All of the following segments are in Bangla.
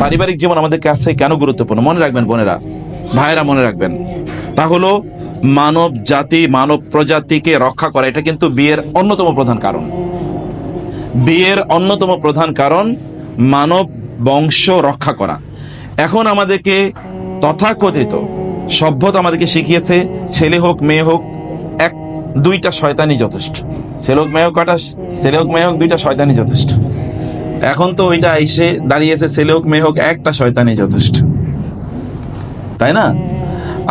পারিবারিক জীবন আমাদের কাছে কেন গুরুত্বপূর্ণ মনে রাখবেন বোনেরা, ভাইয়েরা, মনে রাখবেন। তা হলো মানব জাতি, মানব প্রজাতিকে রক্ষা করা। এটা কিন্তু বিয়ের অন্যতম প্রধান কারণ। বিয়ের অন্যতম প্রধান কারণ মানব বংশ রক্ষা করা। এখন আমাদেরকে তথাকথিত সভ্যতা আমাদেরকে শিখিয়েছে ছেলে হোক মেয়ে হোক এক দুইটা শয়তানি যথেষ্ট। ছেলে হোক মেয়ে হোক কটা, ছেলে হোক মেয়ে হোক দুইটা শয়তানি যথেষ্ট। এখন তো ওইটা এসে দাঁড়িয়েছে ছেলে হোক মেয়ে হোক একটা শয়তানি যথেষ্ট, তাই না?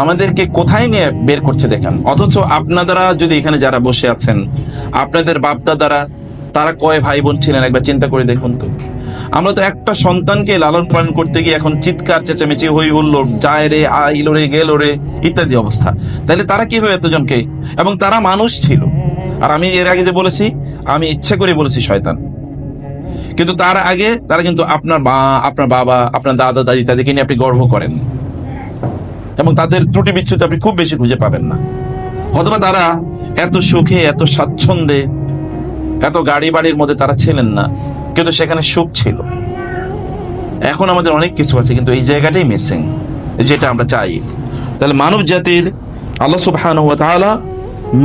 আমাদেরকে কোথায় নিয়ে বের করছে দেখেন। অথচ আপনারা যদি এখানে যারা বসে আছেন, আপনাদের বাপদাদারা তারা কয় ভাই বোন ছিলেন একবার চিন্তা করে দেখুন তো। আমরা তো একটা সন্তানকে লালন পালন করতে গিয়ে এখন চিৎকার চেঁচামেচি হই হুল্লো, যায় রে, আইলো রে, গেল রে ইত্যাদি অবস্থা। তাহলে তারা কিভাবে এতজনকে, এবং তারা মানুষ ছিল। আর আমি এর আগে যে বলেছি, আমি ইচ্ছা করে বলেছি শয়তান, কিন্তু তার আগে তারা কিন্তু আপনার মা, আপনার বাবা, আপনার দাদা দাদি তাদেরকে নিয়ে আপনি গর্ব করেন, এবং তাদের ত্রুটি বিচ্ছুতি আপনি খুব বেশি খুঁজে পাবেন না। অথবা তারা এত সুখে, এত স্বাচ্ছন্দ্যে, এত গাড়ি বাড়ির মধ্যে তারা ছিলেন না, কিন্তু সেখানে সুখ ছিল। এখন আমাদের অনেক কিছু আছে, কিন্তু এই জায়গাটাই মিসিং, যেটা আমরা চাই। তাহলে মানব জাতির আল্লাহ সুবহানাহু ওয়া তাআলা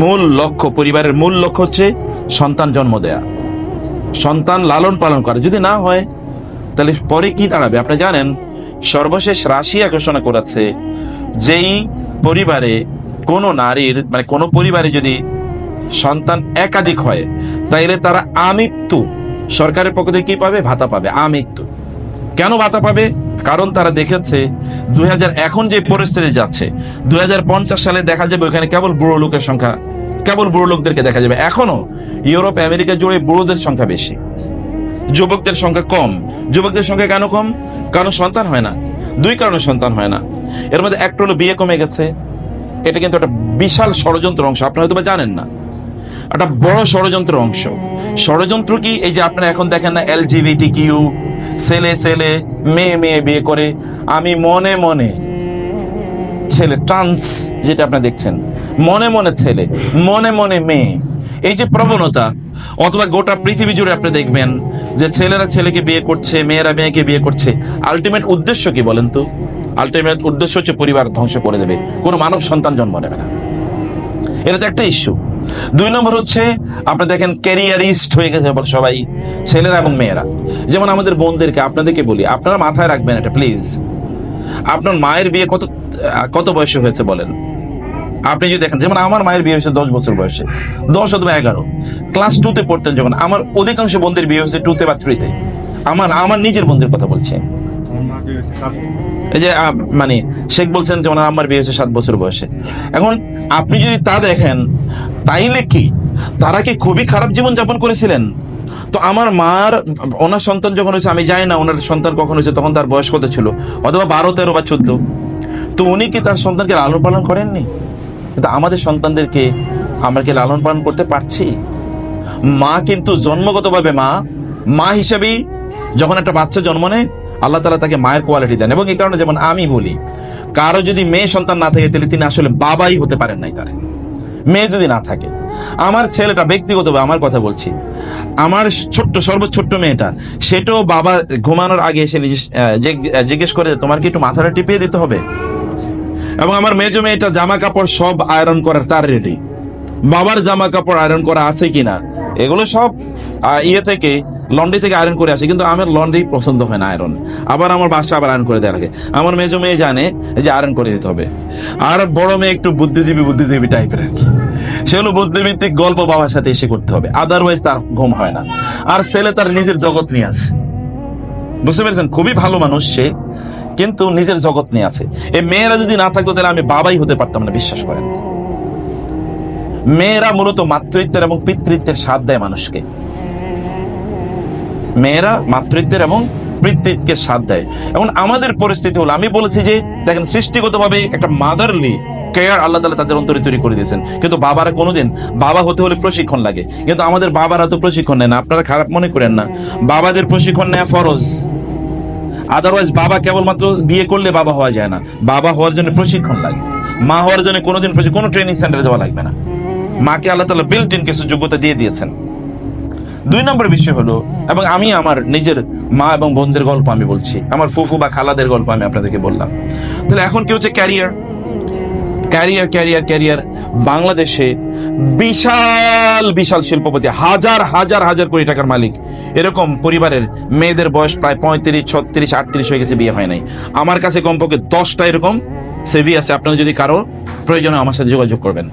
মূল লক্ষ্য, পরিবারের মূল লক্ষ্য হচ্ছে সন্তান জন্ম দেয়া, সন্তান লালন পালন করা। যদি না হয় তাহলে পরে কি দাঁড়াবে? আপনি জানেন সর্বশেষ রাশিয়া ঘোষণা করেছে যেই পরিবারে কোনো নারীর, মানে কোনো পরিবারে যদি সন্তান একাধিক হয় তাইলে তারা আমৃত্যু সরকারের পক্ষ থেকে কি পাবে? ভাতা পাবে, আমৃত্যু। কেন ভাতা পাবে? কারণ তারা দেখেছে 2000 এখন যে পরিস্থিতি যাচ্ছে, 2050 সালে দেখা যাবে ওখানে কেবল বুড়ো লোকের সংখ্যা, কেবল বুড়ো লোকদেরকে দেখা যাবে। এখনো ইউরোপ আমেরিকা জুড়ে বুড়োদের সংখ্যা বেশি, যুবকদের সংখ্যা কম। যুবকদের সংখ্যা কেন কম? কারণ সন্তান হয় না। দুই কারণে সন্তান হয় না। এর মধ্যে একটা হলো বিয়ে কমে গেছে। এটা কিন্তু একটা বিশাল ষড়যন্ত্র অংশ, আপনারা হয়তো জানেন না। একটা বড় ষড়যন্ত্র অংশ। ষড়যন্ত্র কি? এই যে আপনারা এখন দেখেন না LGBTQ, ছেলে ছেলে মেয়ে মেয়ে বিয়ে করে, আমি মনে মনে ছেলে, ট্রান্স যেটা আপনারা দেখছেন, মনে মনে ছেলে মনে মনে মেয়ে, এই যে প্রবণতা, অথবা গোটা পৃথিবী জুড়ে আপনি দেখবেন যে ছেলেরা ছেলেকে বিয়ে করছে, মেয়েরা মেয়েকে বিয়ে করছে। আলটিমেট উদ্দেশ্য কি বলেন তো? আলটিমেট উদ্দেশ্য হচ্ছে পরিবার ধ্বংস করে দেবে, কোনো মানব সন্তান জন্ম নেবে না। এটা তো একটা ইস্যু। 2 নম্বর হচ্ছে আপনি দেখেন ক্যারিয়ারিস্ট হয়ে গেছে সবাই, ছেলেরা এবং মেয়েরা। যেমন আমাদের বোনদেরকে, আপনাদেরকে বলি, আপনারা মাথায় রাখবেন এটা প্লিজ। আপনার মায়ের বিয়ে কত বয়সে হয়েছে বলেন? আপনি যদি দেখেন, যেমন আমার মায়ের বিয়ে হয়েছে 10 বছর বয়সে, 10 অথবা 11, ক্লাস 2-তে পড়তেন যখন। আমার অধিকাংশ বোনদের বিয়ে হয়েছে 2-তে বা 3-তে। আমার নিজের বোনদের কথা বলছি। এই যে মানে শেখ বলছেন যেমন আমার বিয়ে হয়েছে 7 বছর বয়সে। এখন আপনি যদি তা দেখেন, তাইলে কি তারা কি খুবই খারাপ জীবন যাপন করেছিলেন? তো আমার মার, ওনার সন্তান যখন হয়েছে, আমি জানি না ওনার সন্তান কখন হয়েছে, তখন তার বয়স কত ছিল, অথবা 12, 13 বা 14। তো উনি কি তার সন্তানকে লালন পালন করেননি? কিন্তু আমাদের সন্তানদেরকে আমরা কি লালন পালন করতে পারছি? মা কিন্তু জন্মগতভাবে মা হিসেবেই যখন একটা বাচ্চা জন্ম নেয়, আল্লাহ তাআলা তাকে মায়ের কোয়ালিটি দেন। এবং এই কারণে যেমন আমি বলি, কারো যদি মেয়ে সন্তান না থাকে তাহলে তিনি আসলে বাবাই হতে পারেন নাই। তার মেয়ে যদি না থাকে, আমার ছেলেটা ব্যক্তিগতভাবে আমার কথা বলছি, আমার সর্বছোট্ট মেয়েটা, সেটাও বাবা ঘুমানোর আগে এসে জিজ্ঞেস করে তোমার কি একটু মাথাটা টিপিয়ে দিতে হবে? এবং আমার মেজো মেয়েটা জামা কাপড় সব আয়রন করার তার রেডি, বাবার জামা কাপড় আয়রন করা আছে কিনা এগুলো সব থেকে লন্ড্রি থেকে আয়রন করে আসে। কিন্তু আমার লন্ড্রি পছন্দ হয় না আয়রন, আবার আমার বাসা আবার আয়রন করে দেওয়া লাগে। আমার মেজো মেয়ে জানে যে আয়রন করে দিতে হবে। আর বড় মেয়ে একটু বুদ্ধিজীবী টাইপের আর কি, সেগুলো বুদ্ধিভিত্তিক গল্প বাবার সাথে এসে করতে হবে, আদারওয়াইজ তার ঘুম হয় না। আর ছেলে তার নিজের জগৎ নিয়ে আছে, বুঝতে পেরেছেন? খুবই ভালো মানুষ সে, কিন্তু নিজের জগৎ নিয়ে আছে। এই মেয়েরা যদি না থাকতো তাহলে আমি বাবাই হতে পারতাম না, বিশ্বাস করেন। মেয়েরা মূলত মাতৃত্বের এবং পিতৃত্বের স্বাদ দেয় মানুষকে। মেয়েরা মাতৃত্বের এবং পিতৃত্বকে স্বাদ দেয়। এবং আমাদের পরিস্থিতি হলো, আমি বলেছি যে দেখেন সৃষ্টিগতভাবে একটা মাদারলি কেয়ার আল্লাহ তাআলা তাদের অন্তরে তৈরি করে দিয়েছেন। কিন্তু বাবারা কোনোদিন, বাবা হতে হলে প্রশিক্ষণ লাগে, কিন্তু আমাদের বাবারা তো প্রশিক্ষণ নেয় না। আপনারা খারাপ মনে করেন না, বাবাদের প্রশিক্ষণ নেওয়া ফরজ। আদারওয়াইজ বাবা কেবলমাত্র বিয়ে করলে বাবা হওয়া যায় না, বাবা হওয়ার জন্য প্রশিক্ষণ লাগে। মা হওয়ার জন্য কোনোদিন কোনো ট্রেনিং সেন্টারে যাওয়া লাগবে না। মাকে আল্লাহ তাআলা বিল্ট ইন কিছু যোগ্যতা দিয়ে দিয়েছেন। 2 নম্বর বিষয় হলো, এবং আমি আমার নিজের মা এবং বোনদের গল্প আমি বলছি, আমার ফুফু বা খালাদের গল্প আমি আপনাদেরকে বললাম। তাহলে এখন কি হচ্ছে, ক্যারিয়ার ক্যারিয়ার ক্যারিয়ার ক্যারিয়ার। বাংলাদেশে বিশাল বিশাল শিল্পপতি, হাজার হাজার হাজার কোটি টাকার মালিক, এরকম পরিবারের মেয়েদের বয়স প্রায় 35, 36, 38 হয়ে গেছে, বিয়ে হয় নাই। আমার কাছে কমপক্ষে 10টা এরকম সেভি আছে। আপনারা যদি কারো প্রয়োজন হয় আমার সাথে যোগাযোগ করবেন।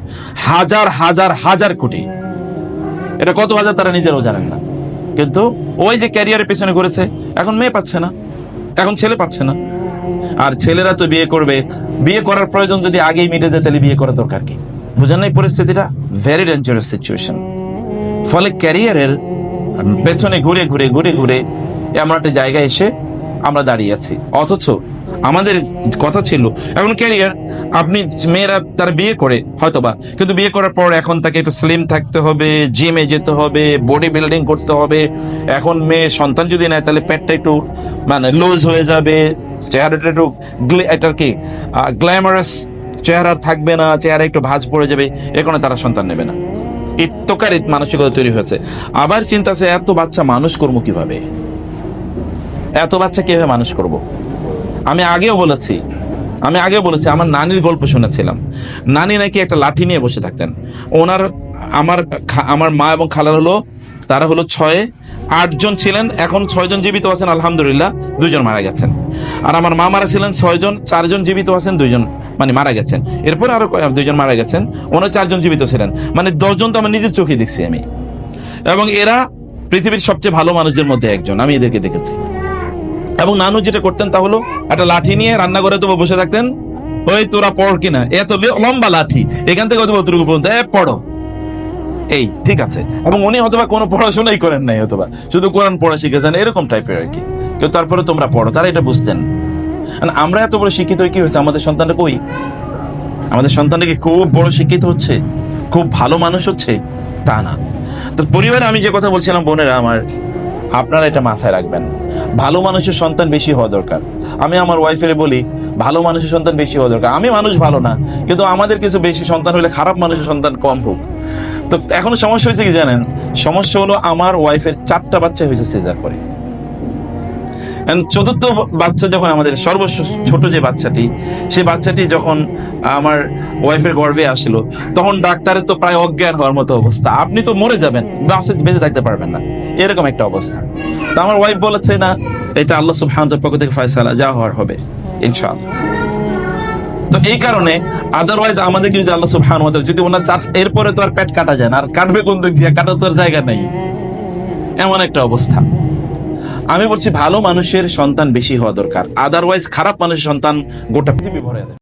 হাজার হাজার হাজার কোটি, এটা কত হাজার তারা নিজেরাও জানেন না। কিন্তু ওই যে ক্যারিয়ারের পেছনে ঘুরেছে, এখন মেয়ে পাচ্ছে না, এখন ছেলে পাচ্ছে না। আর ছেলেরা তো বিয়ে করবে, বিয়ে করার প্রয়োজন যদি আগেই মিটে যায় তাহলে বিয়ে করার দরকার কি? বুঝেন না এই পরিস্থিতিটা? Very dangerous situation. ফলে ক্যারিয়ারের পেছনে ঘুরে ঘুরে ঘুরে ঘুরে এমন একটা জায়গায় এসে আমরা দাঁড়িয়ে আছি। অথচ আমাদের কথা ছিল এখন ক্যারিয়ার, আপনি মেয়েরা তারা বিয়ে করে হয়তোবা, কিন্তু বিয়ে করার পর এখন তাকে একটু স্লিম থাকতে হবে, জিমে যেতে হবে, বডি বিল্ডিং করতে হবে। এখন মেয়ে সন্তান যদি নেয় তাহলে পেটটা একটু মানে লুজ হয়ে যাবে, চেহারাটা একটু এটার কি গ্ল্যামারাস চেহারা থাকবে না, চেহারা একটু ভাঁজ পড়ে যাবে, এ কারণে তারা সন্তান নেবে না। ইত্যকারিত মানসিকতা তৈরি হয়েছে। আবার চিন্তা আছে, এত বাচ্চা মানুষ করবো কিভাবে? এত বাচ্চা কিভাবে মানুষ করব? আমি আগেও বলেছি আমার নানির গল্প শুনেছিলাম। নানি নাকি একটা লাঠি নিয়ে বসে থাকতেন। ওনার আমার মা এবং খালার হলো, তারা হলো 8 জন ছিলেন। এখন 6 জন জীবিত আছেন আলহামদুলিল্লাহ, 2 জন মারা গেছেন। আর আমার মা মারা ছিলেন 6 জন, 4 জন জীবিত আছেন, 2 জন মানে মারা গেছেন। এরপরে আরো 2 জন মারা গেছেন, ওনার 4 জন জীবিত ছিলেন, মানে 10 জন তো আমার নিজের চোখে দেখছি আমি। এবং এরা পৃথিবীর সবচেয়ে ভালো মানুষদের মধ্যে একজন, আমি এদেরকে দেখেছি। এবং নানু যেটা করতেন তা হলো একটা লাঠি নিয়ে রান্নাঘরে তো বসে থাকতেন, ওই তোরা পড় কিনা, এত লম্বা লাঠি, এখান থেকে অতটুকু পর্যন্ত পড়ো, এই ঠিক আছে। এবং উনি হয়তোবা কোনো পড়াশোনাই করেন নাই, হয়তোবা শুধু কোরআন পড়া শিখেছেন, এরকম টাইপের আর কি। কিন্তু তারপরে তোমরা পড়ো, তারা এটা বুঝতেন। আমরা এত বড় শিক্ষিত কি হয়েছে, আমাদের সন্তানটা কই? আমাদের সন্তানটা কি খুব বড় শিক্ষিত হচ্ছে, খুব ভালো মানুষ হচ্ছে? তা না। তো পরিবারে আমি যে কথা বলছিলাম, বোনেরা আমার, আপনারা এটা মাথায় রাখবেন, ভালো মানুষের সন্তান বেশি হওয়া দরকার। আমি আমার ওয়াইফের বলি, ভালো মানুষের সন্তান বেশি হওয়া দরকার। আমি মানুষ ভালো না, কিন্তু আমাদের কিছু বেশি সন্তান হলে খারাপ মানুষের সন্তান কম হোক। তো এখন সমস্যা হয়েছে কি জানেন? সমস্যা হলো আমার ওয়াইফের 4টা বাচ্চা হয়েছে সিজার করে। চতুর্থ বাচ্চা যখন, আমাদের সর্বস্ব ছোট যে বাচ্চাটি, সেই বাচ্চাটি যখন আমার ওয়াইফের গর্ভে আসলো, তখন ডাক্তারের তো প্রায় অজ্ঞান হওয়ার মতো অবস্থা, আপনি তো মরে যাবেন, বেঁচে থাকতে পারবেন না, এরকম একটা অবস্থা। তো আমার ওয়াইফ বলেছে, না, এটা আল্লাহ সুবহানাহু ওয়া তাআলার পক্ষ থেকে ফয়সালা, যা হওয়ার হবে ইনশাআল্লাহ। তো এই কারণে আদারওয়াইজ আমাদেরকে যদি আল্লাহ সুবহানাহু ওয়া তাআলা যদি ওনার এরপরে তো আর পেট কাটা যায় না, আর কাটবে কোন দিক দিয়ে, কাটার তো আর জায়গা নেই, এমন একটা অবস্থা। আমি বলছি ভালো মানুষের সন্তান বেশি হওয়া দরকার, আদারওয়াইজ খারাপ মানুষের সন্তান গোটা পৃথিবী ভরে দেয়।